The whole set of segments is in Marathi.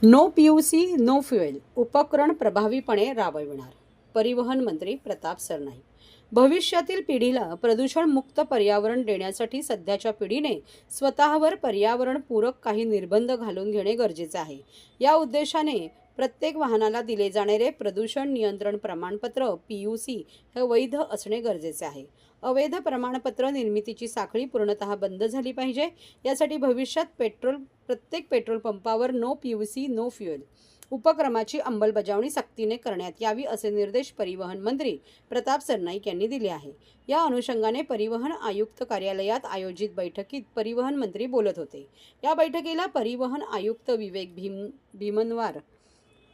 नो पीयूसी नो फ्युएल उपकरण प्रभावीपणे राबविणार परिवहन मंत्री प्रताप सरनाईक। भविष्यातील पिढीला प्रदूषणमुक्त पर्यावरण देण्यासाठी सध्याच्या पिढीने स्वतःवर पर्यावरणपूरक काही निर्बंध घालून घेणे गरजेचे आहे। या उद्देशाने प्रत्येक वाहनाला दिले जाणारे प्रदूषण नियंत्रण प्रमाणपत्र पीयूसी हे वैध असणे गरजेचे आहे। अवैध प्रमाणपत्र निर्मितीची साखळी पूर्णतः बंद झाली पाहिजे। यासाठी भविष्यात प्रत्येक पेट्रोल पंपावर नो पीयूसी नो फ्युएल उपक्रमाची अंमलबजावणी सक्तीने करण्यात यावी असे निर्देश परिवहन मंत्री प्रताप सरनाईक यांनी दिले आहे। या अनुषंगाने परिवहन आयुक्त कार्यालयात आयोजित बैठकीत परिवहन मंत्री बोलत होते। या बैठकीला परिवहन आयुक्त विवेक भीमनवार,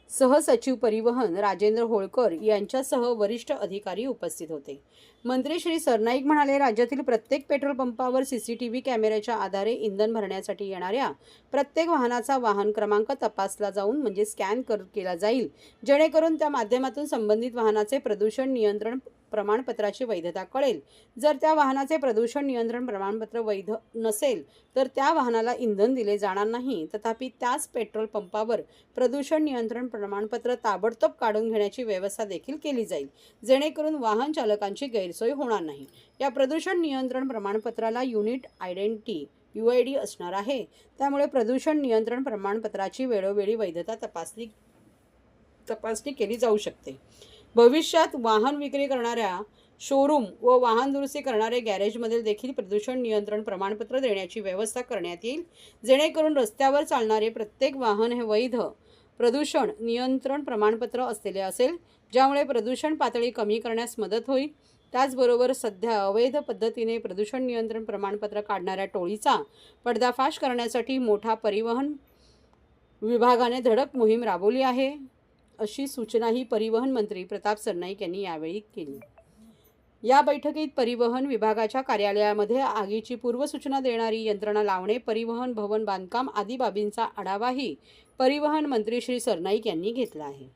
सहसचिव परिवहन राजेंद्र होळकर यांच्यासह वरिष्ठ अधिकारी उपस्थित होते। मंत्री श्री सरनाईक म्हणाले, राज्यातील प्रत्येक पेट्रोल पंपावर सीसीटीव्ही कॅमेऱ्याच्या आधारे इंधन भरण्यासाठी येणाऱ्या प्रत्येक वाहनाचा वाहन क्रमांक तपासला जाऊन म्हणजे स्कॅन केला जाईल, जेणेकरून त्या माध्यमातून संबंधित वाहनाचे प्रदूषण नियंत्रण प्रमाणपत्राची वैधता कळेल। जर त्या वाहनाचे प्रदूषण नियंत्रण प्रमाणपत्र वैध नसेल तर त्या वाहनाला इंधन दिले जाणार नाही। तथापि त्याच पेट्रोल पंपावर प्रदूषण नियंत्रण प्रमाणपत्र ताबडतोब काढून घेण्याची व्यवस्था देखील केली जाईल, जेणेकरून वाहन चालकांची गैरसोय होणार नाही। या प्रदूषण नियंत्रण प्रमाणपत्राला युनिट आयडेंटिटी UID असणार आहे। त्यामुळे प्रदूषण नियंत्रण प्रमाणपत्राची वेळोवेळी वैधता तपासणी केली जाऊ शकते। भविष्यात वाहन विक्री करणाऱ्या शोरूम व वाहन दुरुस्ती करणारे गॅरेजमध्ये देखील प्रदूषण नियंत्रण प्रमाणपत्र देण्याची व्यवस्था करण्यात येईल, जेणेकरून रस्त्यावर चालणारे प्रत्येक वाहन हे वैध प्रदूषण नियंत्रण प्रमाणपत्र असलेले असेल, ज्यामुळे प्रदूषण पातळी कमी करण्यास मदत होईल। त्याचबरोबर सध्या अवैध पद्धतीने प्रदूषण नियंत्रण प्रमाणपत्र काढणाऱ्या टोळीचा पर्दाफाश करण्यासाठी मोठा परिवहन विभागाने धडक मोहीम राबवली आहे, अशी सूचनाही परिवहन मंत्री प्रताप सरनाईक यांनी यावेळी केली। या बैठकीत परिवहन विभागाच्या कार्यालयामध्ये आगीची पूर्वसूचना देणारी यंत्रणा लावणे, परिवहन भवन बांधकाम आदी बाबींचा आढावाही परिवहन मंत्री श्री सरनाईक यांनी घेतला आहे।